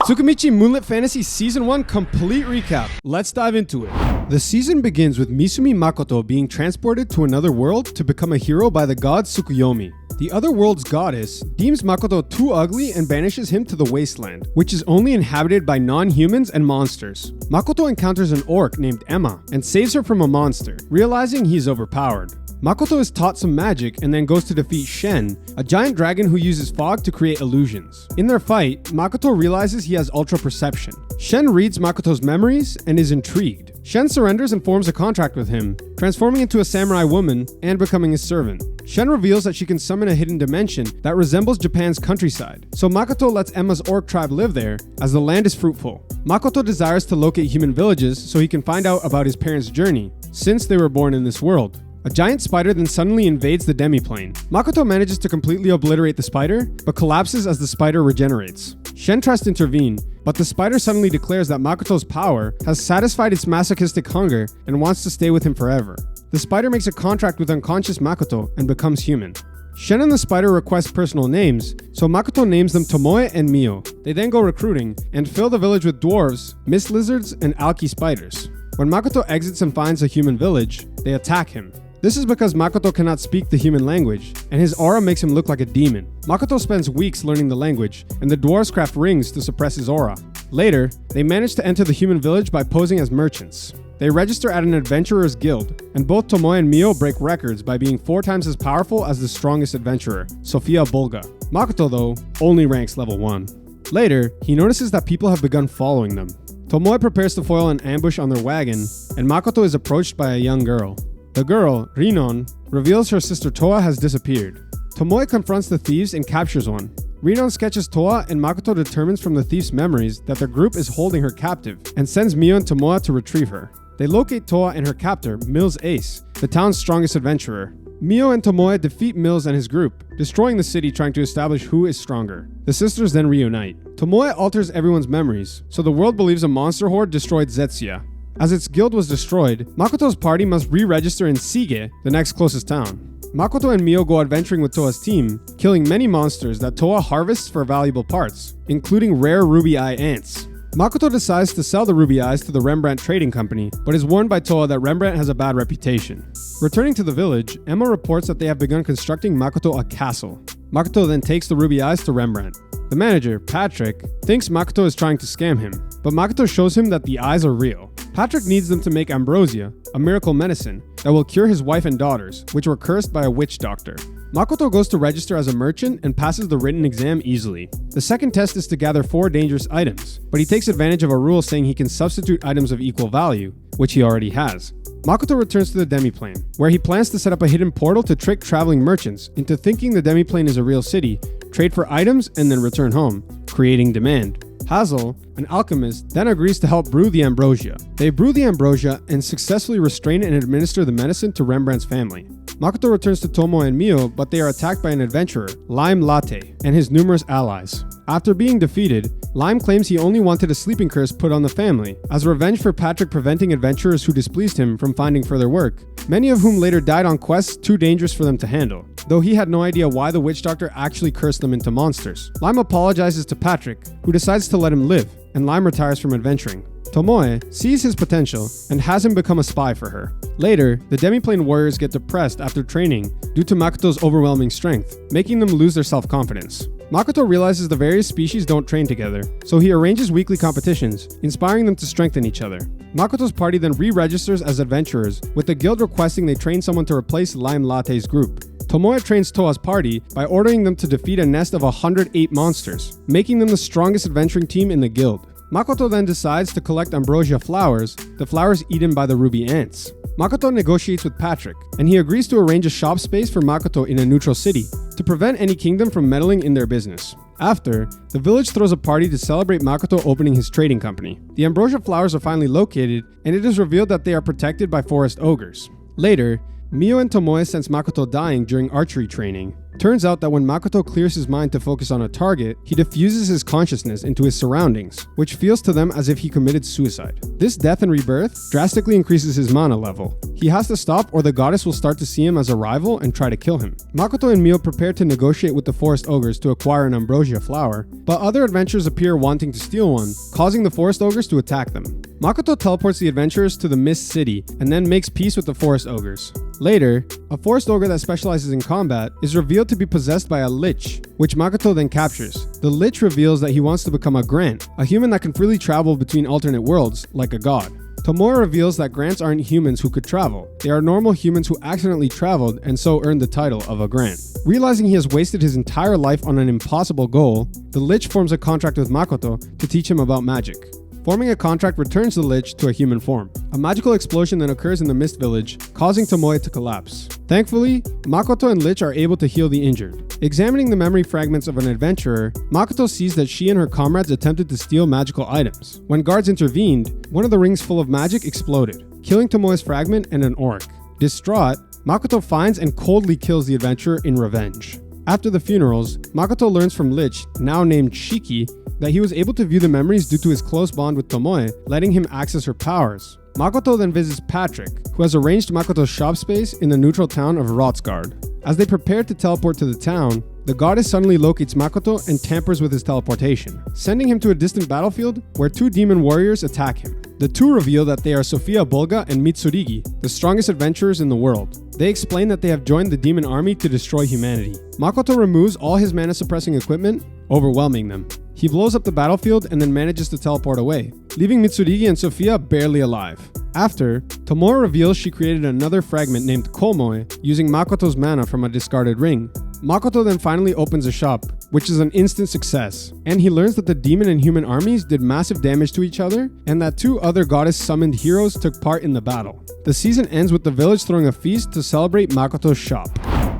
Tsukimichi Moonlit Fantasy Season 1 complete recap. Let's dive into it. The season begins with Misumi Makoto being transported to another world to become a hero by the god Tsukuyomi. The other world's goddess deems Makoto too ugly and banishes him to the wasteland, which is only inhabited by non-humans and monsters. Makoto encounters an orc named Emma and saves her from a monster, realizing he is overpowered. Makoto is taught some magic and then goes to defeat Shen, a giant dragon who uses fog to create illusions. In their fight, Makoto realizes he has ultra perception. Shen reads Makoto's memories and is intrigued. Shen surrenders and forms a contract with him, transforming into a samurai woman and becoming his servant. Shen reveals that she can summon a hidden dimension that resembles Japan's countryside, so Makoto lets Emma's orc tribe live there as the land is fruitful. Makoto desires to locate human villages so he can find out about his parents' journey, since they were born in this world. A giant spider then suddenly invades the demiplane. Makoto manages to completely obliterate the spider, but collapses as the spider regenerates. Shen tries to intervene, but the spider suddenly declares that Makoto's power has satisfied its masochistic hunger and wants to stay with him forever. The spider makes a contract with unconscious Makoto and becomes human. Shen and the spider request personal names, so Makoto names them Tomoe and Mio. They then go recruiting and fill the village with dwarves, mist lizards, and alki spiders. When Makoto exits and finds a human village, they attack him. This is because Makoto cannot speak the human language, and his aura makes him look like a demon. Makoto spends weeks learning the language, and the dwarves craft rings to suppress his aura. Later, they manage to enter the human village by posing as merchants. They register at an adventurer's guild, and both Tomoe and Mio break records by being 4 times as powerful as the strongest adventurer, Sofia Bolga. Makoto, though, only ranks level 1. Later, he notices that people have begun following them. Tomoe prepares to foil an ambush on their wagon, and Makoto is approached by a young girl. The girl, Rinon, reveals her sister Toa has disappeared. Tomoe confronts the thieves and captures one. Rinon sketches Toa, and Makoto determines from the thief's memories that their group is holding her captive and sends Mio and Tomoe to retrieve her. They locate Toa and her captor, Mills Ace, the town's strongest adventurer. Mio and Tomoe defeat Mills and his group, destroying the city trying to establish who is stronger. The sisters then reunite. Tomoe alters everyone's memories, so the world believes a monster horde destroyed Zetsuya. As its guild was destroyed, Makoto's party must re-register in Sige, the next closest town. Makoto and Mio go adventuring with Toa's team, killing many monsters that Toa harvests for valuable parts, including rare ruby eye ants. Makoto decides to sell the ruby eyes to the Rembrandt Trading Company, but is warned by Toa that Rembrandt has a bad reputation. Returning to the village, Emma reports that they have begun constructing Makoto a castle. Makoto then takes the ruby eyes to Rembrandt. The manager, Patrick, thinks Makoto is trying to scam him, but Makoto shows him that the eyes are real. Patrick needs them to make ambrosia, a miracle medicine, that will cure his wife and daughters, which were cursed by a witch doctor. Makoto goes to register as a merchant and passes the written exam easily. The second test is to gather 4 dangerous items, but he takes advantage of a rule saying he can substitute items of equal value, which he already has. Makoto returns to the demiplane, where he plans to set up a hidden portal to trick traveling merchants into thinking the demiplane is a real city, trade for items, and then return home, creating demand. Hazel, an alchemist, then agrees to help brew the ambrosia. They brew the ambrosia and successfully restrain and administer the medicine to Rembrandt's family. Makoto returns to Tomoe and Mio, but they are attacked by an adventurer, Lime Latte, and his numerous allies. After being defeated, Lime claims he only wanted a sleeping curse put on the family, as revenge for Patrick preventing adventurers who displeased him from finding further work, many of whom later died on quests too dangerous for them to handle, though he had no idea why the witch doctor actually cursed them into monsters. Lime apologizes to Patrick, who decides to let him live, and Lime retires from adventuring. Tomoe sees his potential and has him become a spy for her. Later, the demiplane warriors get depressed after training due to Makoto's overwhelming strength, making them lose their self-confidence. Makoto realizes the various species don't train together, so he arranges weekly competitions, inspiring them to strengthen each other. Makoto's party then re-registers as adventurers, with the guild requesting they train someone to replace Lime Latte's group. Tomoe trains Toa's party by ordering them to defeat a nest of 108 monsters, making them the strongest adventuring team in the guild. Makoto then decides to collect ambrosia flowers, the flowers eaten by the ruby ants. Makoto negotiates with Patrick, and he agrees to arrange a shop space for Makoto in a neutral city, to prevent any kingdom from meddling in their business. After, the village throws a party to celebrate Makoto opening his trading company. The ambrosia flowers are finally located, and it is revealed that they are protected by forest ogres. Later, Mio and Tomoe sense Makoto dying during archery training. Turns out that when Makoto clears his mind to focus on a target, he diffuses his consciousness into his surroundings, which feels to them as if he committed suicide. This death and rebirth drastically increases his mana level. He has to stop or the goddess will start to see him as a rival and try to kill him. Makoto and Mio prepare to negotiate with the forest ogres to acquire an ambrosia flower, but other adventurers appear wanting to steal one, causing the forest ogres to attack them. Makoto teleports the adventurers to the Mist City and then makes peace with the forest ogres. Later, a forest ogre that specializes in combat is revealed to be possessed by a lich, which Makoto then captures. The lich reveals that he wants to become a Grant, a human that can freely travel between alternate worlds, like a god. Tomoe reveals that Grants aren't humans who could travel. They are normal humans who accidentally traveled and so earned the title of a Grant. Realizing he has wasted his entire life on an impossible goal, the lich forms a contract with Makoto to teach him about magic. Forming a contract returns the lich to a human form. A magical explosion then occurs in the Mist Village, causing Tomoe to collapse. Thankfully, Makoto and Lich are able to heal the injured. Examining the memory fragments of an adventurer, Makoto sees that she and her comrades attempted to steal magical items. When guards intervened, one of the rings full of magic exploded, killing Tomoe's fragment and an orc. Distraught, Makoto finds and coldly kills the adventurer in revenge. After the funerals, Makoto learns from Lich, now named Shiki, that he was able to view the memories due to his close bond with Tomoe, letting him access her powers. Makoto then visits Patrick, who has arranged Makoto's shop space in the neutral town of Rotsgard. As they prepare to teleport to the town, the goddess suddenly locates Makoto and tampers with his teleportation, sending him to a distant battlefield where two demon warriors attack him. The two reveal that they are Sophia Bolga and Mitsurigi, the strongest adventurers in the world. They explain that they have joined the demon army to destroy humanity. Makoto removes all his mana suppressing equipment, overwhelming them. He blows up the battlefield and then manages to teleport away, leaving Mitsurigi and Sophia barely alive. After, Tomoe reveals she created another fragment named Komoe using Makoto's mana from a discarded ring. Makoto then finally opens a shop, which is an instant success, and he learns that the demon and human armies did massive damage to each other and that two other goddess-summoned heroes took part in the battle. The season ends with the village throwing a feast to celebrate Makoto's shop.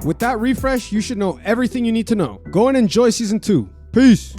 With that refresh, you should know everything you need to know. Go and enjoy season 2. Peace!